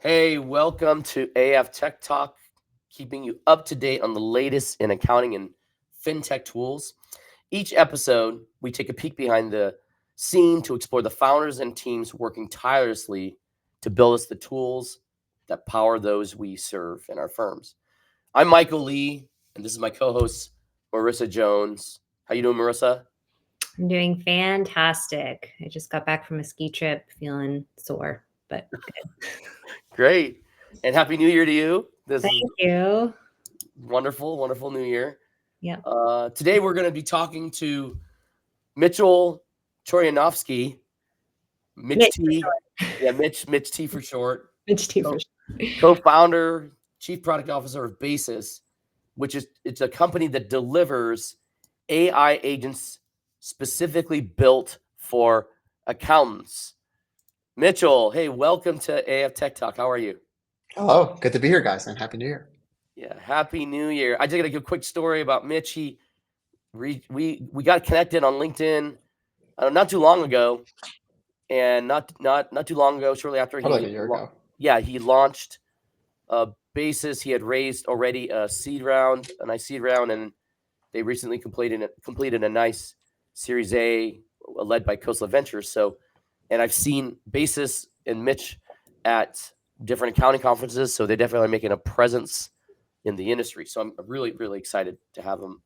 Hey, welcome to AF Tech Talk, keeping you up to date on the latest in accounting and fintech tools. Each episode, we take a peek behind the scene to explore the founders and teams working tirelessly to build us the tools that power those we serve in our firms. I'm Michael Lee, and this is my co-host, Marissa Jones. How you doing, Marissa? I'm doing fantastic. I just got back from a ski trip feeling sore, but good. Great. And Happy New Year to you. This is Thank you. wonderful, wonderful New Year. Yep. Today we're going to be talking to Mitchell Troyanovsky, Mitch T. Yeah, Mitch T for short. Mitch T for sure. Co-founder, chief product officer of Basis, it's a company that delivers AI agents specifically built for accountants. Mitchell, hey, welcome to AF Tech Talk. How are you? Hello, good to be here, guys, and Happy New Year. Yeah, Happy New Year. I just got to give a quick story about Mitch. We got connected on LinkedIn not too long ago, and not too long ago, shortly after Probably like a year ago. Yeah, he launched Basis. He had raised already a nice seed round, and they recently completed a nice Series A led by Coastal Ventures. So, and I've seen Basis and Mitch at different accounting conferences, so they definitely are making a presence in the industry. So I'm really, really excited to have them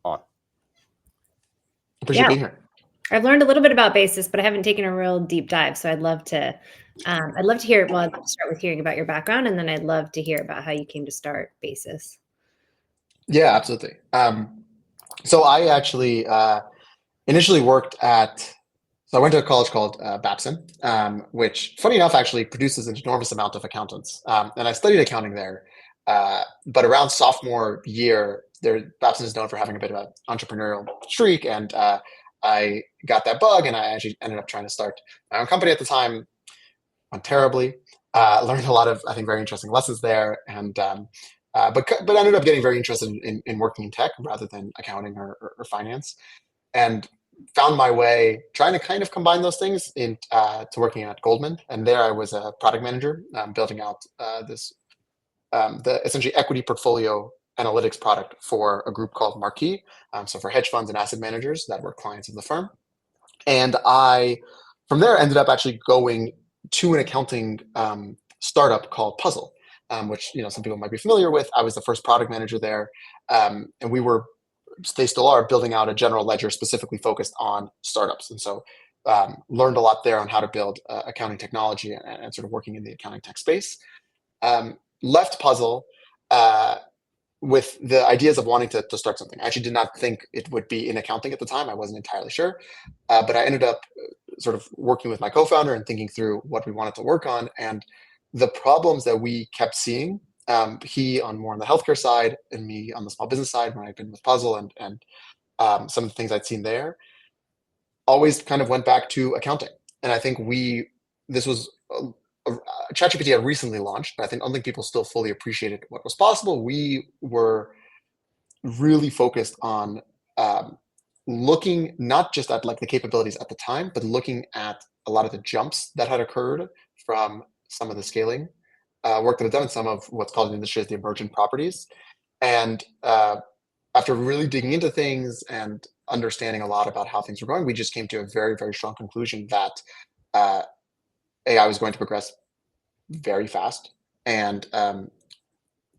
on. Appreciate being here. I've learned a little bit about Basis, but I haven't taken a real deep dive. So I'd love to hear. Well, I'd love to start with hearing about your background, and then I'd love to hear about how you came to start Basis. Yeah, absolutely. So I actually initially worked at. So I went to a college called Babson, which, funny enough, actually produces an enormous amount of accountants. And I studied accounting there. But around sophomore year, Babson is known for having a bit of an entrepreneurial streak, and I got that bug, and I actually ended up trying to start my own company at the time. Went terribly. Learned a lot of, I think, very interesting lessons there, and but ended up getting very interested in working in tech rather than accounting or finance, and found my way trying to kind of combine those things to working at Goldman. And there I was a product manager, building out the essentially equity portfolio analytics product for a group called Marquee. So for hedge funds and asset managers that were clients of the firm. And I, from there, ended up actually going to an accounting startup called Puzzle, which some people might be familiar with. I was the first product manager there, and they still are building out a general ledger specifically focused on startups. And so learned a lot there on how to build accounting technology and sort of working in the accounting tech space. Left Puzzle with the ideas of wanting to start something. I actually did not think it would be in accounting at the time. I wasn't entirely sure. But I ended up sort of working with my co-founder and thinking through what we wanted to work on. And the problems that we kept seeing, he on more on the healthcare side and me on the small business side when I've been with Puzzle and some of the things I'd seen there, always kind of went back to accounting. And I think this was ChatGPT had recently launched, but I don't think people still fully appreciated what was possible. We were really focused on looking not just at like the capabilities at the time, but looking at a lot of the jumps that had occurred from some of the scaling work that I've done and some of what's called in the industry as the emergent properties. And after really digging into things and understanding a lot about how things were going, we just came to a very, very strong conclusion that AI was going to progress very fast, and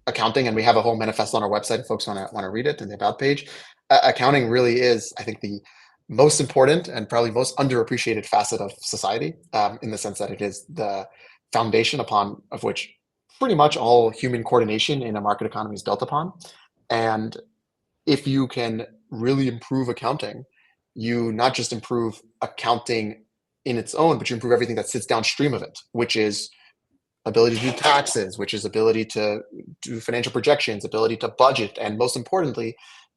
accounting, and we have a whole manifesto on our website if folks want to read it in the about page. Accounting really is, I think, the most important and probably most underappreciated facet of society, in the sense that it is the foundation upon of which pretty much all human coordination in a market economy is built upon. And if you can really improve accounting, you not just improve accounting in its own, but you improve everything that sits downstream of it, which is ability to do taxes, which is ability to do financial projections, ability to budget, and most importantly,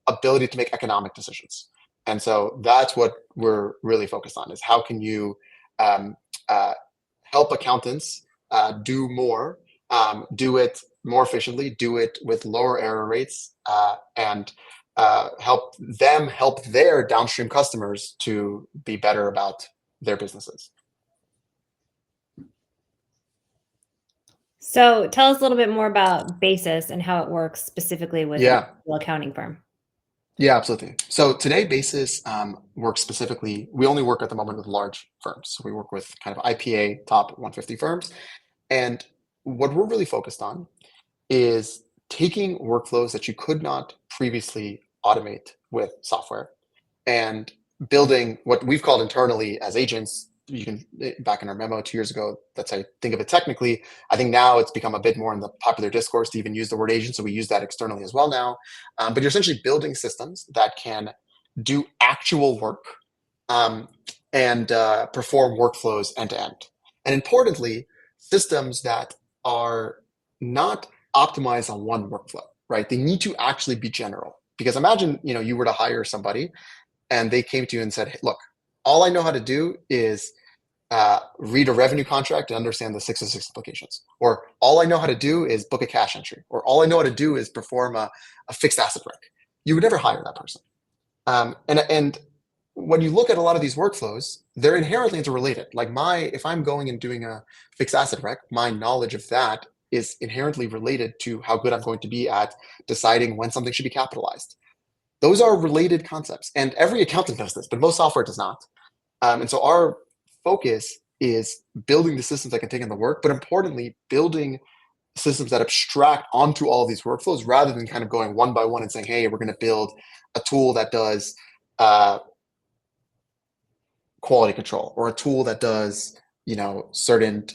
ability to make economic decisions. And so that's what we're really focused on, is how can you help accountants do more, do it more efficiently, do it with lower error rates, and help them help their downstream customers to be better about their businesses. So tell us a little bit more about Basis and how it works specifically with Yeah. an accounting firm. Yeah, absolutely. So today, Basis works specifically. We only work at the moment with large firms. So we work with kind of IPA top 150 firms. And what we're really focused on is taking workflows that you could not previously automate with software and building what we've called internally as agents. You can, back in our memo 2 years ago, that's how I think of it technically. I think now it's become a bit more in the popular discourse to even use the word agent. So we use that externally as well now. But you're essentially building systems that can do actual work um, and perform workflows end to end. And importantly, systems that are not optimized on one workflow, right? They need to actually be general. Because imagine, you were to hire somebody and they came to you and said, hey, look, all I know how to do is read a revenue contract and understand the 606 applications. Or all I know how to do is book a cash entry. Or all I know how to do is perform a fixed asset rec. You would never hire that person. And when you look at a lot of these workflows, they're inherently interrelated. Like if I'm going and doing a fixed asset rec, my knowledge of that is inherently related to how good I'm going to be at deciding when something should be capitalized. Those are related concepts. And every accountant knows this, but most software does not. And so our focus is building the systems that can take in the work, but importantly, building systems that abstract onto all of these workflows rather than kind of going one by one and saying, hey, we're going to build a tool that does quality control or a tool that does, certain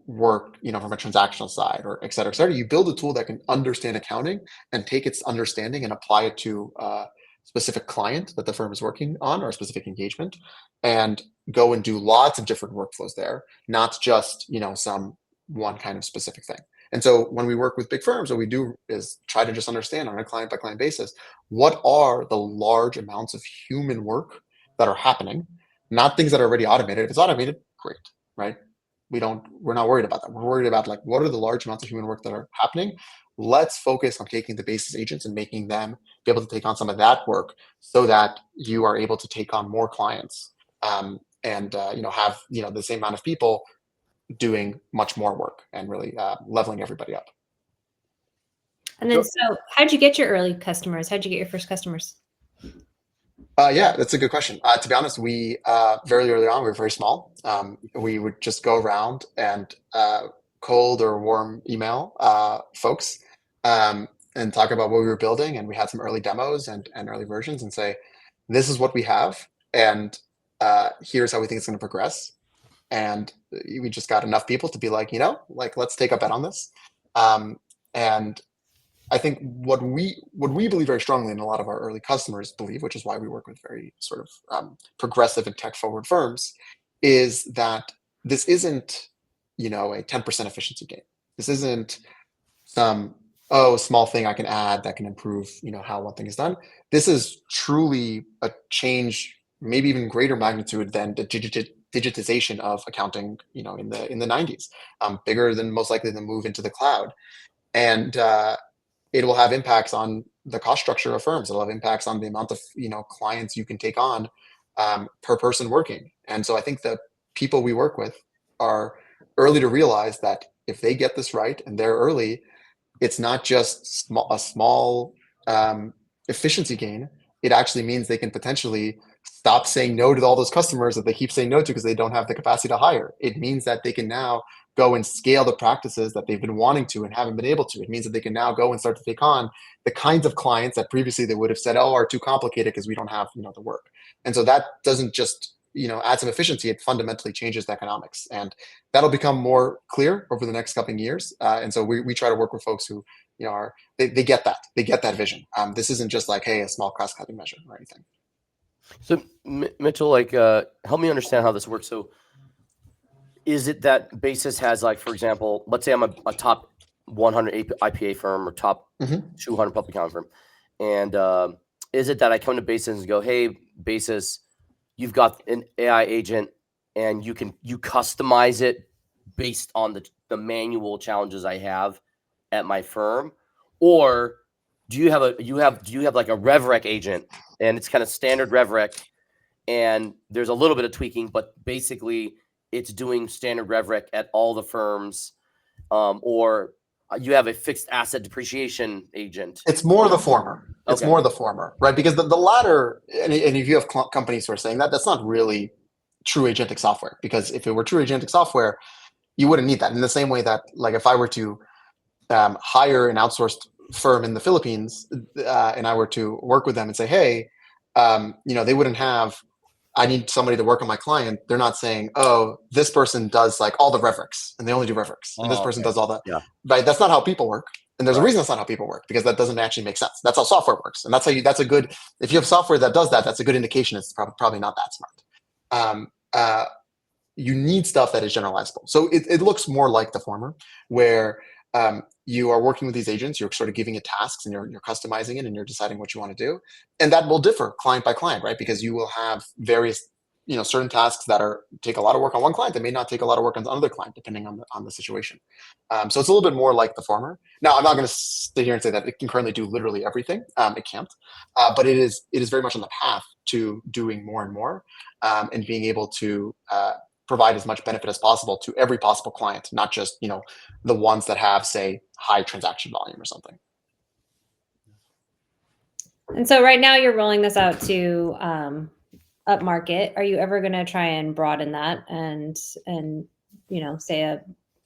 work, from a transactional side or et cetera, et cetera. You build a tool that can understand accounting and take its understanding and apply it to a specific client that the firm is working on or a specific engagement and go and do lots of different workflows there, not just, some one kind of specific thing. And so when we work with big firms, what we do is try to just understand on a client by client basis, what are the large amounts of human work that are happening, not things that are already automated. If it's automated, great, right? We're not worried about that. We're worried about like, what are the large amounts of human work that are happening? Let's focus on taking the Basis agents and making them be able to take on some of that work so that you are able to take on more clients and have, the same amount of people doing much more work and really leveling everybody up. And then, so how'd you get your early customers? How'd you get your first customers? Yeah, that's a good question. To be honest, we very early on, we were very small. We would just go around and cold or warm email folks and talk about what we were building. And we had some early demos and early versions and say, this is what we have. And here's how we think it's going to progress. And we just got enough people to be like, let's take a bet on this. And I think what we believe very strongly, and a lot of our early customers believe, which is why we work with very sort of progressive and tech forward firms, is that this isn't, a 10% efficiency gain. This isn't some small thing I can add that can improve, how one thing is done. This is truly a change, maybe even greater magnitude than the digitization of accounting, in the 90s, bigger than most likely the move into the cloud. And it will have impacts on the cost structure of firms. It'll have impacts on the amount of clients you can take on per person working. And so I think the people we work with are early to realize that if they get this right and they're early, it's not just a small efficiency gain. It actually means they can potentially stop saying no to all those customers that they keep saying no to because they don't have the capacity to hire. It means that they can now go and scale the practices that they've been wanting to and haven't been able to. It means that they can now go and start to take on the kinds of clients that previously they would have said, are too complicated because we don't have, the work. And so that doesn't just, add some efficiency, it fundamentally changes the economics. And that'll become more clear over the next couple of years. And so we try to work with folks who, they get that. They get that vision. This isn't just like, hey, a small cost-cutting measure or anything. So Mitchell, help me understand how this works. So is it that Basis has, like, for example, let's say I'm a top 100 IPA firm or top 200 public accounting firm. And is it that I come to Basis and go, hey, Basis, you've got an AI agent and you customize it based on the manual challenges I have at my firm? Or do you have like a RevRec agent and it's kind of standard RevRec and there's a little bit of tweaking, but basically it's doing standard RevRec at all the firms or you have a fixed asset depreciation agent? It's more the former. It's Okay. more the former, right? Because the latter, and if you have companies who are saying that, that's not really true agentic software. Because if it were true agentic software, you wouldn't need that. In the same way that, like, if I were to hire an outsourced firm in the Philippines, and I were to work with them and say, hey, they wouldn't have, I need somebody to work on my client. They're not saying, oh, this person does like all the RevRecs and they only do RevRecs. And this person does all that. Yeah. Right. That's not how people work. And there's a Right. reason that's not how people work, because that doesn't actually make sense. That's how software works. And that's how that's a good, if you have software that does that, that's a good indication it's probably not that smart. You need stuff that is generalizable. So it looks more like the former, where you are working with these agents, you're sort of giving it tasks and you're customizing it and you're deciding what you want to do. And that will differ client by client, right? Because you will have various, certain tasks that take a lot of work on one client that may not take a lot of work on another client, depending on the situation. So it's a little bit more like the former. Now, I'm not going to sit here and say that it can currently do literally everything. It can't, but it is very much on the path to doing more and more, and being able to provide as much benefit as possible to every possible client, not just the ones that have, say, high transaction volume or something. And so right now you're rolling this out to upmarket. Are you ever going to try and broaden that and say a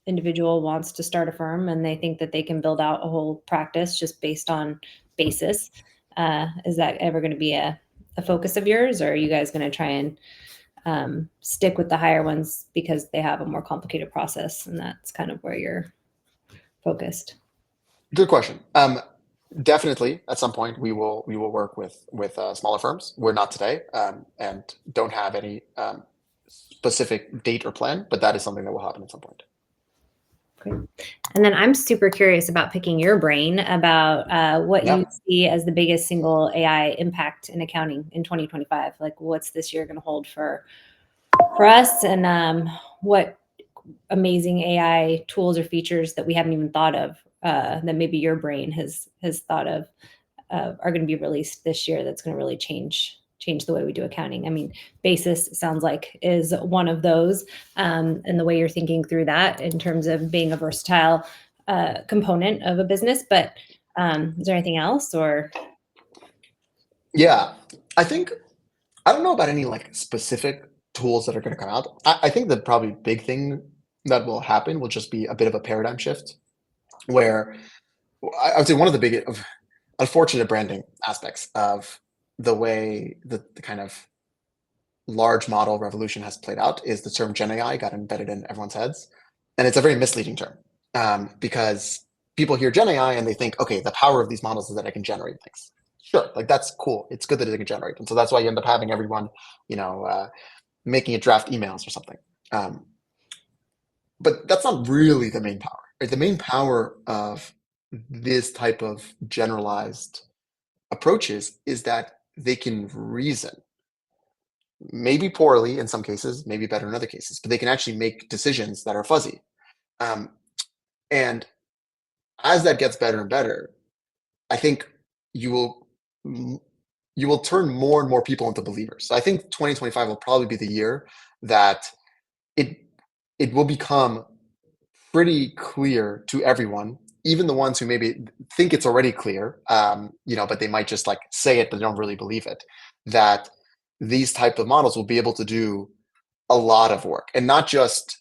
individual wants to start a firm and they think that they can build out a whole practice just based on basis? Is that ever going to be a focus of yours, or are you guys going to try and stick with the higher ones because they have a more complicated process and that's kind of where you're focused? Good question. Definitely, at some point we will work with smaller firms. We're not today, and don't have any specific date or plan, but that is something that will happen at some point. Great. And then I'm super curious about picking your brain about what you see as the biggest single AI impact in accounting in 2025. Like, what's this year going to hold for us, and what amazing AI tools or features that we haven't even thought of that maybe your brain has thought of are going to be released this year that's going to really change the way we do accounting. I mean, basis sounds like is one of those, and the way you're thinking through that in terms of being a versatile component of a business. But is there anything else? Or yeah, I don't know about any like specific tools that are going to come out. I think the probably big thing that will happen will just be a bit of a paradigm shift, where I would say one of the big unfortunate branding aspects of the way the kind of large model revolution has played out is the term Gen AI got embedded in everyone's heads. And it's a very misleading term, because people hear Gen AI and they think, okay, the power of these models is that I can generate things. Sure, like that's cool. It's good that it can generate. And so that's why you end up having everyone, making it draft emails or something. But that's not really the main power. Right? The main power of this type of generalized approaches is that they can reason, maybe poorly in some cases, maybe better in other cases, but they can actually make decisions that are fuzzy. And as that gets better and better, I think you will turn more and more people into believers. So I think 2025 will probably be the year that it will become pretty clear to everyone, even the ones who maybe think it's already clear, but they might just like say it, but they don't really believe it, that these type of models will be able to do a lot of work, and not just,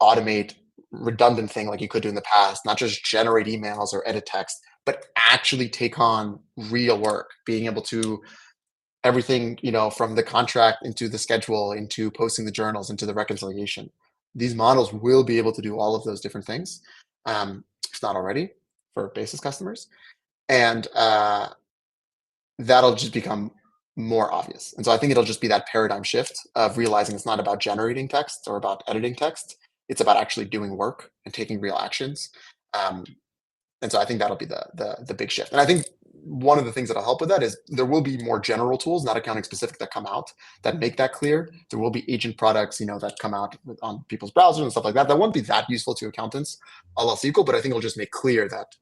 automate redundant thing like you could do in the past, not just generate emails or edit text, but actually take on real work, being able to everything, from the contract into the schedule, into posting the journals, into the reconciliation. These models will be able to do all of those different things, if not already, for basis customers. And that'll just become more obvious. And so I think it'll just be that paradigm shift of realizing it's not about generating text or about editing text. It's about actually doing work and taking real actions. And so I think that'll be the big shift. And I think one of the things that'll help with that is there will be more general tools, not accounting specific, that come out that make that clear. There will be agent products, that come out on people's browsers and stuff like that. That won't be that useful to accountants, all else equal, but I think it'll just make clear that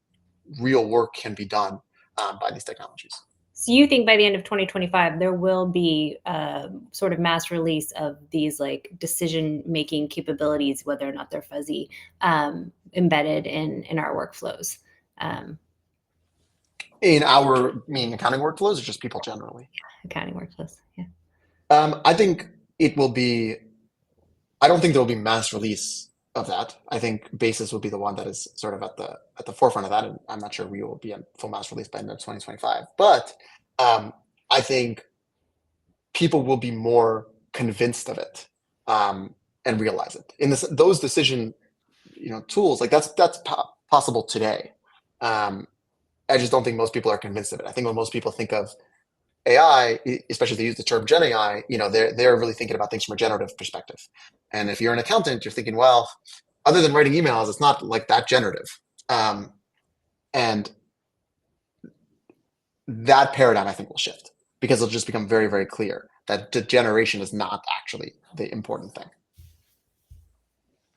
real work can be done by these technologies. So you think by the end of 2025, there will be sort of mass release of these like decision-making capabilities, whether or not they're fuzzy, embedded in our workflows? In our accounting workflows, or just people generally? Accounting workflows, yeah. I think it will be. I don't think there will be mass release of that. I think Basis will be the one that is sort of at the forefront of that, and I'm not sure we will be a full mass release by the end of 2025. But I think people will be more convinced of it and realize it. In those decision tools, like that's possible today. I just don't think most people are convinced of it. I think when most people think of AI, especially if they use the term Gen AI, they're really thinking about things from a generative perspective. And if you're an accountant, you're thinking, well, other than writing emails, it's not like that generative. And that paradigm, I think, will shift because it'll just become very, very clear that the generation is not actually the important thing.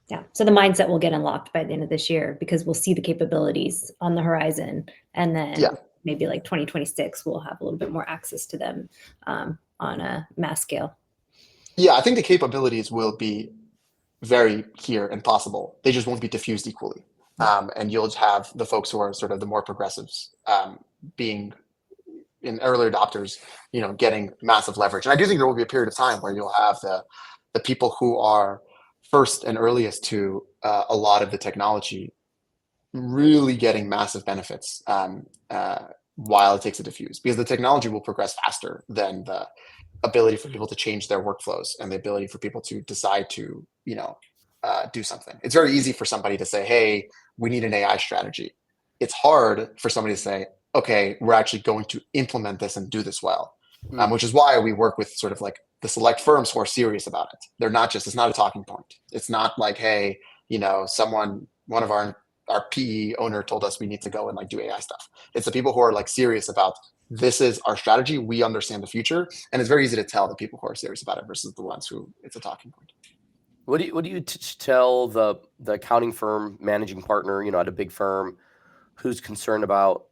Yeah. So the mindset will get unlocked by the end of this year because we'll see the capabilities on the horizon. And then maybe like 2026, we'll have a little bit more access to them on a mass scale. Yeah, I think the capabilities will be very here and possible. They just won't be diffused equally. And you'll have the folks who are sort of the more progressives being in early adopters, getting massive leverage. And I do think there will be a period of time where you'll have the people who are first and earliest to a lot of the technology really getting massive benefits while it takes a diffuse, because the technology will progress faster than the ability for people to change their workflows and the ability for people to decide to do something. It's very easy for somebody to say, hey, we need an AI strategy. It's hard for somebody to say, okay, we're actually going to implement this and do this well, which is why we work with sort of like the select firms who are serious about it. They're not just, it's not a talking point. It's not like, hey, one of our PE owner told us we need to go and like do AI stuff. It's the people who are like serious about, this is our strategy. We understand the future. And it's very easy to tell the people who are serious about it versus the ones who it's a talking point. What do you tell the accounting firm managing partner, at a big firm who's concerned about,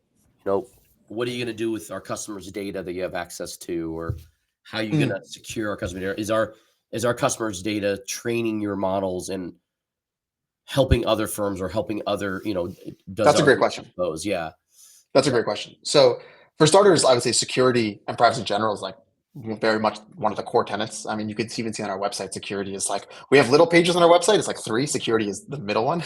what are you going to do with our customers' data that you have access to, or how are you going to secure our customer data? Is our customers' data training your models and helping other firms or helping other, That's a great question. Yeah. That's a great question. So for starters, I would say security and privacy in general is like very much one of the core tenets. I mean, you could even see on our website, security is like, we have little pages on our website. It's like 3, security is the middle one.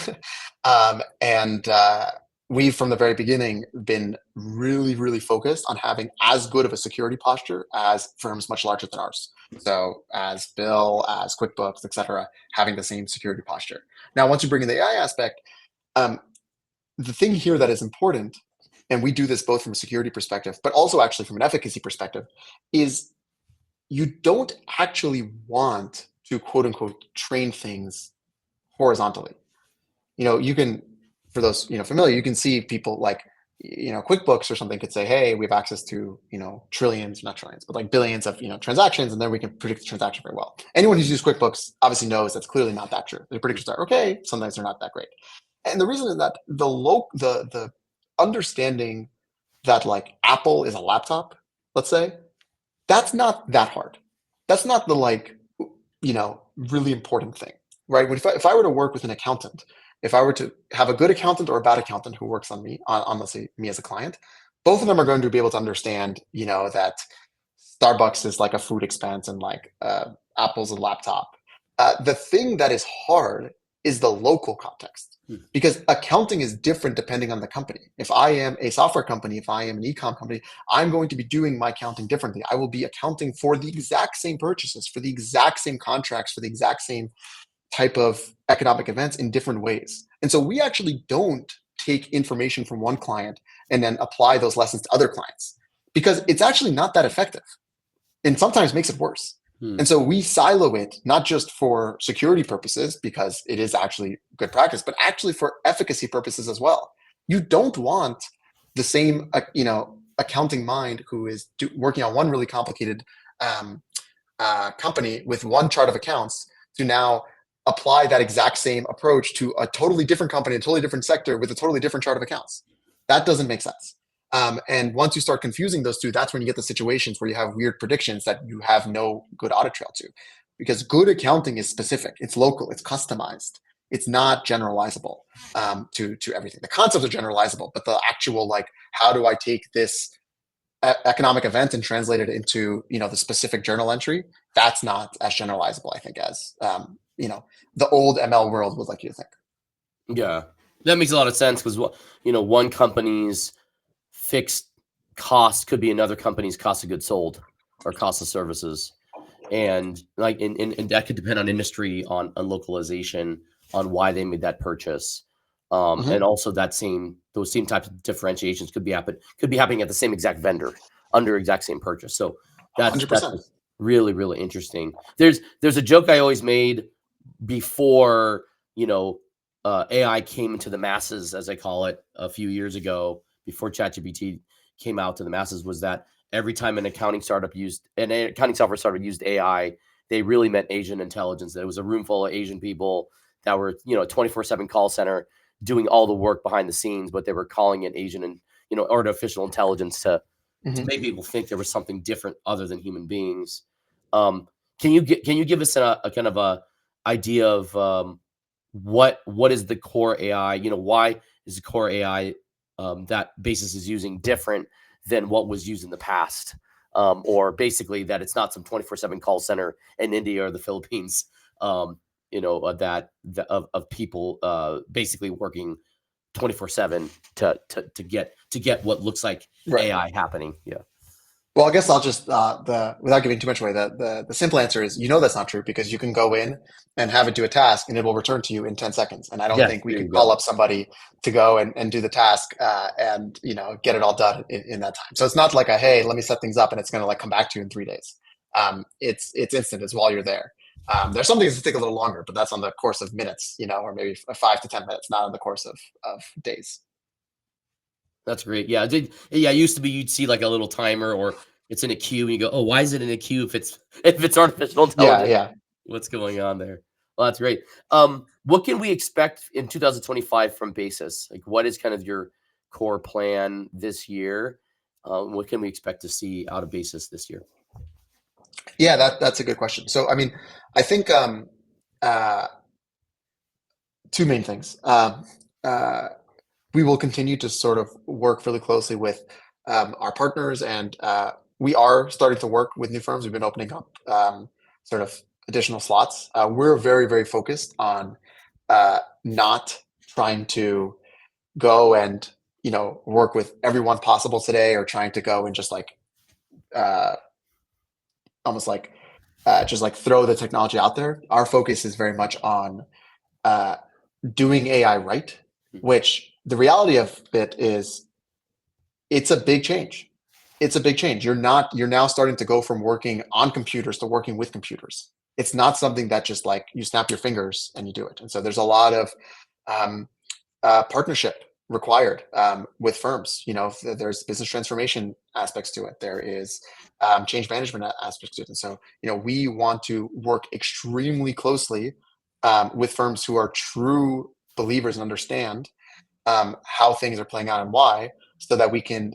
We've from the very beginning been really, really focused on having as good of a security posture as firms much larger than ours. So as Bill, as QuickBooks, et cetera, having the same security posture. Now, once you bring in the AI aspect, the thing here that is important, and we do this both from a security perspective, but also actually from an efficacy perspective, is you don't actually want to quote unquote train things horizontally. You can, for those familiar, you can see people like QuickBooks or something could say, hey, we have access to trillions, not trillions, but like billions of transactions, and then we can predict the transaction very well. Anyone who's used QuickBooks obviously knows that's clearly not that true. The predictions are okay, sometimes they're not that great. And the reason is that the understanding that like Apple is a laptop, let's say, that's not that hard. That's not the really important thing, right? If I were to work with an accountant, if I were to have a good accountant or a bad accountant who works on me, on let's say me as a client, both of them are going to be able to understand, that Starbucks is like a food expense and like Apple's a laptop. The thing that is hard is the local context, because accounting is different depending on the company. If I am a software company, if I am an e-com company, I'm going to be doing my accounting differently. I will be accounting for the exact same purchases, for the exact same contracts, for the exact same type of economic events in different ways. And so we actually don't take information from one client and then apply those lessons to other clients, because it's actually not that effective and sometimes makes it worse. And so we silo it, not just for security purposes, because it is actually good practice, but actually for efficacy purposes as well. You don't want the same, accounting mind who is working on one really complicated company with one chart of accounts to now apply that exact same approach to a totally different company, a totally different sector with a totally different chart of accounts. That doesn't make sense. And once you start confusing those two, that's when you get the situations where you have weird predictions that you have no good audit trail to. Because good accounting is specific, it's local, it's customized. It's not generalizable to everything. The concepts are generalizable, but the actual, like, how do I take this economic event and translate it into, the specific journal entry? That's not as generalizable, I think, as the old ML world would like you to think. Yeah, that makes a lot of sense because one company's fixed cost could be another company's cost of goods sold or cost of services, and like and that could depend on industry, on localization, on why they made that purchase, and also those same types of differentiations could be happening at the same exact vendor under exact same purchase. So that's 100%. really, really interesting. There's a joke I always made before AI came into the masses, as I call it, a few years ago, before ChatGPT came out to the masses, was that every time an accounting software startup used AI, they really meant Asian intelligence. There was a room full of Asian people that were, 24/7 call center doing all the work behind the scenes, but they were calling it Asian and, artificial intelligence to make people think there was something different other than human beings. Can you give us a kind of a idea of what is the core AI? Why is the core AI that Basis is using different than what was used in the past? Or basically that it's not some 24/7 call center in India or the Philippines, of people basically working 24/7 to get what looks like Right. AI happening. Yeah. Well, I guess I'll just without giving too much away, the simple answer is that's not true, because you can go in and have it do a task and it will return to you in 10 seconds. And I don't Yes, think we there could you call go. up somebody to go and do the task and get it all done in that time. So it's not like hey, let me set things up and it's going to like come back to you in 3 days. It's instant. It's while you're there. There's some things that take a little longer, but that's on the course of minutes, or maybe 5 to 10 minutes, not on the course of days. That's great. Yeah. It used to be you'd see like a little timer or it's in a queue and you go, oh, why is it in a queue if it's artificial intelligence? Yeah. What's going on there? Well, that's great. What can we expect in 2025 from Basis? Like, what is kind of your core plan this year? What can we expect to see out of Basis this year? Yeah, that's a good question. So, I mean, I think two main things. We will continue to sort of work really closely with our partners, and we are starting to work with new firms. We've been opening up sort of additional slots. We're very, very focused on not trying to go and work with everyone possible today, or trying to go and just like almost like just like throw the technology out there. Our focus is very much on doing AI right, which the reality of it is it's a big change. It's a big change. You're now starting to go from working on computers to working with computers. It's not something that just like you snap your fingers and you do it. And so there's a lot of partnership required with firms. There's business transformation aspects to it. There is change management aspects to it. And so, we want to work extremely closely with firms who are true believers and understand how things are playing out and why, so that we can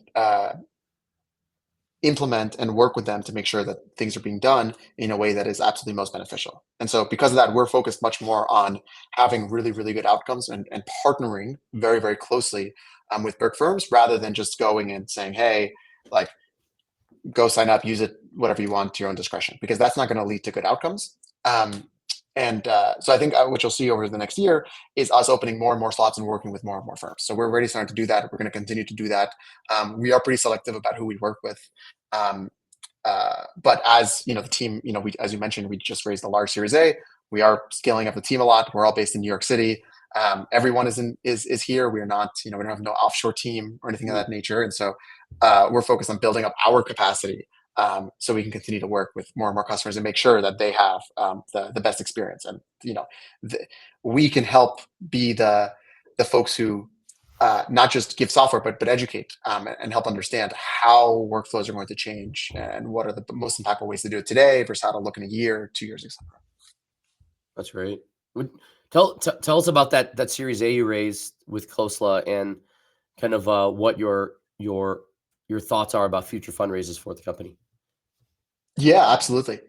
implement and work with them to make sure that things are being done in a way that is absolutely most beneficial. And so because of that, we're focused much more on having really, really good outcomes and partnering very, very closely with big firms, rather than just going and saying, hey, like, go sign up, use it, whatever you want, to your own discretion, because that's not going to lead to good outcomes. So I think what you'll see over the next year is us opening more and more slots and working with more and more firms. So we're already starting to do that. We're going to continue to do that. We are pretty selective about who we work with. But as the team, as you mentioned, we just raised a large Series A. We are scaling up the team a lot. We're all based in New York City. Everyone is here. We're not, we don't have no offshore team or anything of that nature. And so we're focused on building up our capacity so we can continue to work with more and more customers and make sure that they have the best experience. And we can help be the folks who not just give software, but educate and help understand how workflows are going to change and what are the most impactful ways to do it today versus how to look in a year, 2 years, etc. That's great. Tell us about that Series A you raised with Khosla, and kind of what your your thoughts are about future fundraisers for the company. Yeah, absolutely.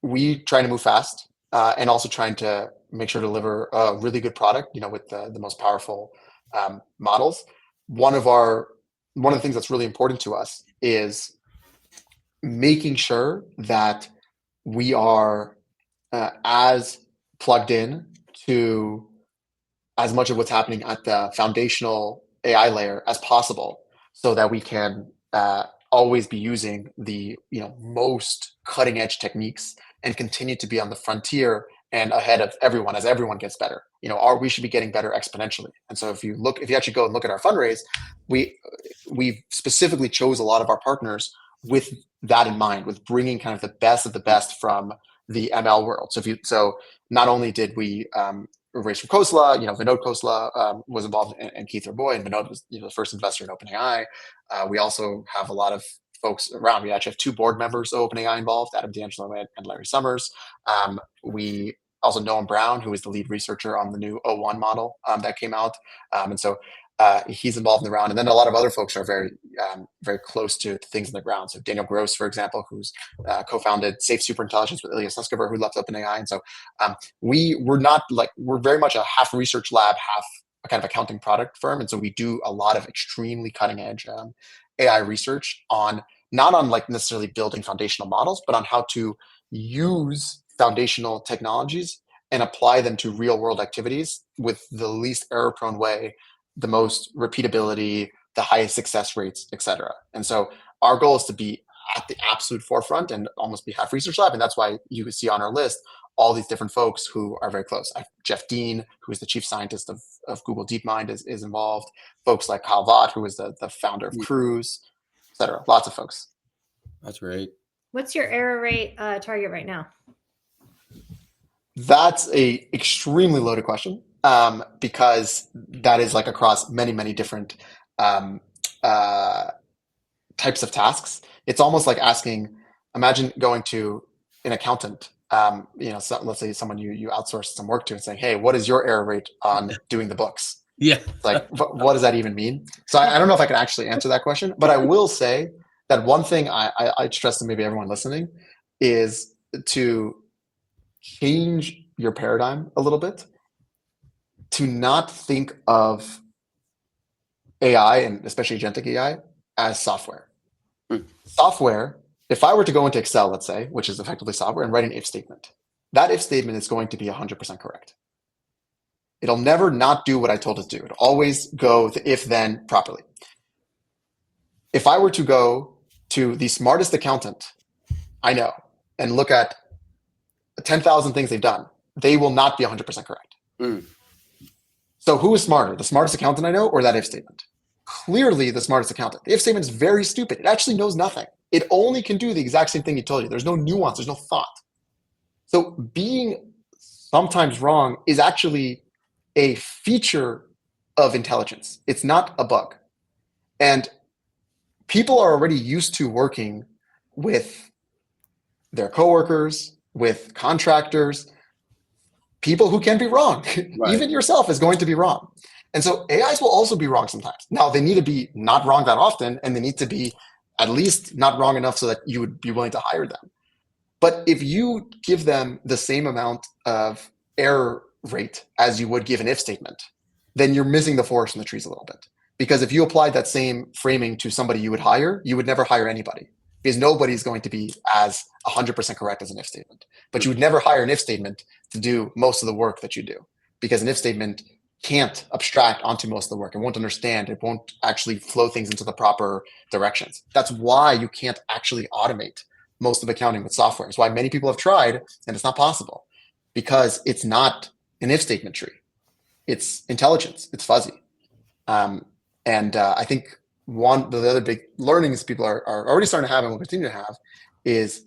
We trying to move fast, and also trying to make sure to deliver a really good product, with the most powerful models. One of the things that's really important to us is making sure that we are as plugged in to as much of what's happening at the foundational AI layer as possible, so that we can always be using the most cutting edge techniques and continue to be on the frontier and ahead of everyone as everyone gets better. We should be getting better exponentially. And so if you actually go and look at our fundraise, we specifically chose a lot of our partners with that in mind, with bringing kind of the best of the best from the ML world. So not only did we raise from Khosla, Vinod Khosla was involved, and Keith Boy, and Vinod was the first investor in OpenAI. We also have a lot of folks around. We actually have 2 board members of OpenAI involved, Adam D'Angelo and Larry Summers. We also Noam Brown, who is the lead researcher on the new O1 model that came out. And so he's involved in the round. And then a lot of other folks are very, very close to things on the ground. So Daniel Gross, for example, who's co-founded Safe Superintelligence with Ilya Sutskever, who left OpenAI. And so we're very much a half research lab, half a kind of accounting product firm. And so we do a lot of extremely cutting edge AI research not on like necessarily building foundational models, but on how to use foundational technologies and apply them to real world activities with the least error prone way, the most repeatability, the highest success rates, et cetera. And so our goal is to be at the absolute forefront and almost be half research lab. And that's why you can see on our list all these different folks who are very close. Jeff Dean, who is the chief scientist of Google DeepMind, is involved. Folks like Kyle Vaught, who is the founder of Cruise, et cetera. Lots of folks. That's great. What's your error rate target right now? That's a extremely loaded question, because that is like across many, many different types of tasks. It's almost like imagine going to an accountant, let's say someone you outsource some work to, and saying, hey, what is your error rate on doing the books? Yeah. Like, what does that even mean? So I don't know if I can actually answer that question, but I will say that one thing I stress to maybe everyone listening is to change your paradigm a little bit, to not think of AI, and especially agentic AI, as software. Software, if I were to go into Excel, let's say, which is effectively software, and write an if statement, that if statement is going to be 100% correct. It'll never not do what I told it to do. It'll always go the if then properly. If I were to go to the smartest accountant I know and look at 10,000 things they've done, they will not be 100% correct. So who is smarter, the smartest accountant I know or that if statement? Clearly the smartest accountant. The if statement is very stupid. It actually knows nothing. It only can do the exact same thing he told you. There's no nuance. There's no thought. So being sometimes wrong is actually a feature of intelligence. It's not a bug. And people are already used to working with their coworkers, with contractors, people who can be wrong. Right. Even yourself is going to be wrong. And so AIs will also be wrong sometimes. Now, they need to be not wrong that often, and they need to be at least not wrong enough so that you would be willing to hire them. But if you give them the same amount of error rate as you would give an if statement, then you're missing the forest and the trees a little bit. Because if you applied that same framing to somebody you would hire, you would never hire anybody. Because nobody's going to be as 100% correct as an if statement. But you would never hire an if statement to do most of the work that you do. Because an if statement can't abstract onto most of the work. It won't understand. It won't actually flow things into the proper directions. That's why you can't actually automate most of accounting with software. It's why many people have tried, and it's not possible. Because it's not an if statement tree. It's intelligence. It's fuzzy. I think one of the other big learnings people are already starting to have and will continue to have is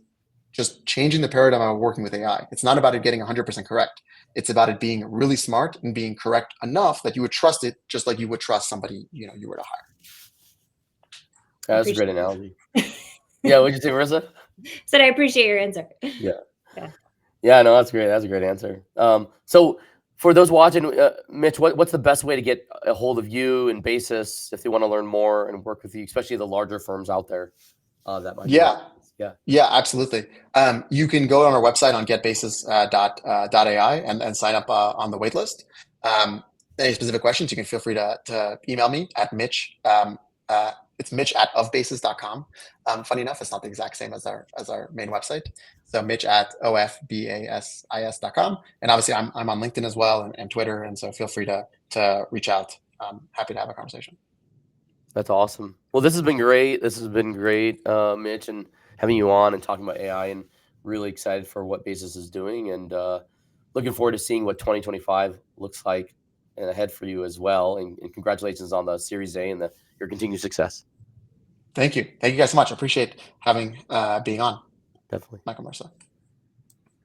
just changing the paradigm of working with AI. It's not about it getting 100% correct. It's about it being really smart and being correct enough that you would trust it, just like you would trust somebody you were to hire. That's a great analogy. Yeah, what'd you say, Marissa? Said I appreciate your answer. Yeah. No, that's great. That's a great answer. So For those watching, Mitch, what's the best way to get a hold of you and Basis if they want to learn more and work with you, especially the larger firms out there that might Yeah. Yeah. Yeah, absolutely. You can go on our website on getbasis.ai and sign up on the waitlist. Any specific questions, you can feel free to email me at Mitch. It's Mitch at ofbasis.com. Funny enough, it's not the exact same as our main website. So Mitch at ofbasis.com. And obviously I'm on LinkedIn as well and Twitter. And so feel free to reach out. Happy to have a conversation. That's awesome. Well, this has been great. This has been great, Mitch, and having you on and talking about AI, and really excited for what Basis is doing, and looking forward to seeing what 2025 looks like and ahead for you as well. And congratulations on the Series A and your continued success. Thank you. Thank you guys so much. I appreciate having being on. Definitely. Michael, Marissa.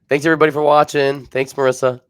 Thanks everybody for watching. Thanks, Marissa.